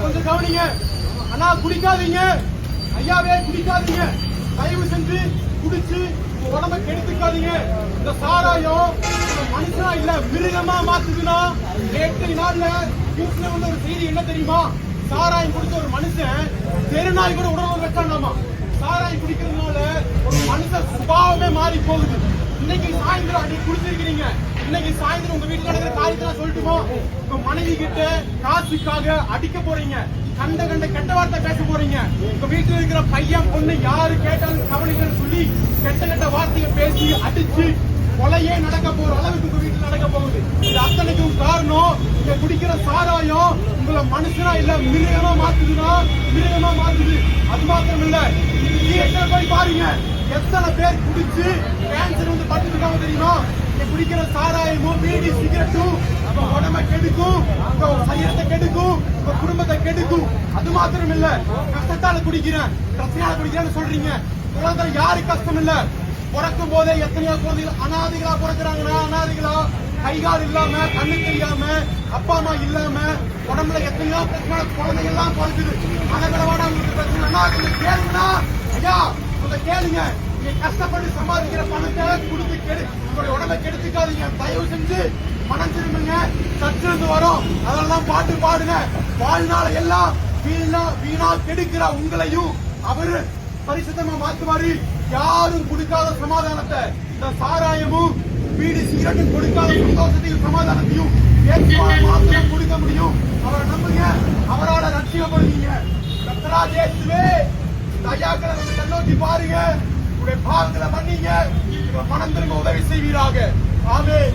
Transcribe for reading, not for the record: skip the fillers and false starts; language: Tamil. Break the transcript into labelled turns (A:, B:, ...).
A: கொஞ்சம் கவனிங்க. அண்ணா குடிக்காதீங்க, ஐயாவே குடிக்காதீங்க. தயவு செஞ்சு குடிச்சு உடம்ப கெடுத்துக்காதீங்க. இந்த சாராயம் மனுஷனா இல்ல மிருகமா மாத்துதுன்னா நேற்று நாள்ல நியூஸ்ல வந்து ஒரு செய்தி என்ன தெரியுமா? சாராயம் குடிச்ச ஒரு மனுஷன் தெருநாய் கூட உடம்பு வச்சானாமா. சாராயம் குடிக்கிறதுனால ஒரு மனுஷன் சுபாவமே மாறி போகுது. இன்னைக்கு சாயந்தரம் அன்னைக்கு குடிச்சிருக்கிறீங்க, இன்னைக்கு சாயந்தரம் உங்க வீட்டுல நடக்கிற காரியத்தை சொல்லிட்டுமோ உங்க மனைவி கிட்ட காசுக்காக அடிக்க போறீங்க, கண்ட கெட்ட வார்த்தை பேச போறீங்க. உங்க வீட்டுல இருக்கிற பையன் பொண்ணு யாரு கேட்டாலும் கவனிக்கன்னு சொல்லி கெட்ட வார்த்தையை பேசி அடிச்சு கொலையே நடக்க போற அளவுக்கு உங்க வீட்டுல நடக்க போகுது. இது அத்தனைக்கும் காரணம் இங்க குடிக்கிற சாராயம் உங்களை மனுஷனா இல்ல மிருகமா மாத்துதுன்னா மிருகமா மாத்துது. அது மாத்திரம் இல்ல, எத்தனை போய் பாருங்க, எத்தனை பேர் குடிச்சு கேன்சர் வந்து பட்டுருக்காங்க தெரியுமா? குடிக்கிற சாராயமும் பீடி சிகரெட்டும் உடம்ப கெடுக்கும், சரீரத்தை கெடுக்கும், குடும்பத்தை கெடுக்கும். அது மாத்திரம் இல்ல, கஷ்டத்தால குடிக்கிறேன் பிரச்சனையால குடிக்கிறேன்னு சொல்றீங்க. உலகத்துல யாரு கஷ்டம் இல்ல? பிறக்கும் போதே எத்தனையோ குழந்தைகள் அனாதைகளா பிறக்கிறாங்கன்னா, அனாதைகளா கைகால் இல்லாம கண்ணு தெரியாம அப்பா அம்மா இல்லாம உடம்புல எத்தனையோ பிரச்சனை குழந்தைகள் எல்லாம் பிறக்குது. மனதளவான உங்களுக்கு பிரச்சனைனா கொஞ்சம் கேளுங்கன்னா ஐயா கொஞ்சம் கேளுங்க. நீங்க கஷ்டப்பட்டு சம்பாதிக்கிற பணத்தை கொடுத்து உங்களுடைய உடம்பை கெடுத்துக்காதீங்க. தயவு செஞ்சு மனம் திரும்புங்க. சற்றிருந்து வரும் அதெல்லாம் பாட்டு பாடுங்க. வாழ்நாள் எல்லாம் வீணா கெடுக்கிற உங்களையும் அவரு பரிசுத்தமா மாத்துவாரு. யாரும் கொடுக்காத சமாதானத்தை இந்த சாராயமும் வீடு சிகரெட்டும் கொடுக்காத சந்தோஷத்தையும் சமாதானத்தையும் மாத்திரம் கொடுக்க முடியும். அவரை நம்புங்க, அவரோட ரட்சிக்கப்படுவீங்க. கர்த்தராகிய இயேசுவே ஐயாக்களை கண்ணோக்கி பாருங்க, உங்களுடைய பாவங்களை மன்னிங்க, மனம் திரும்ப உதவி செய்வீராக. ஆமென்.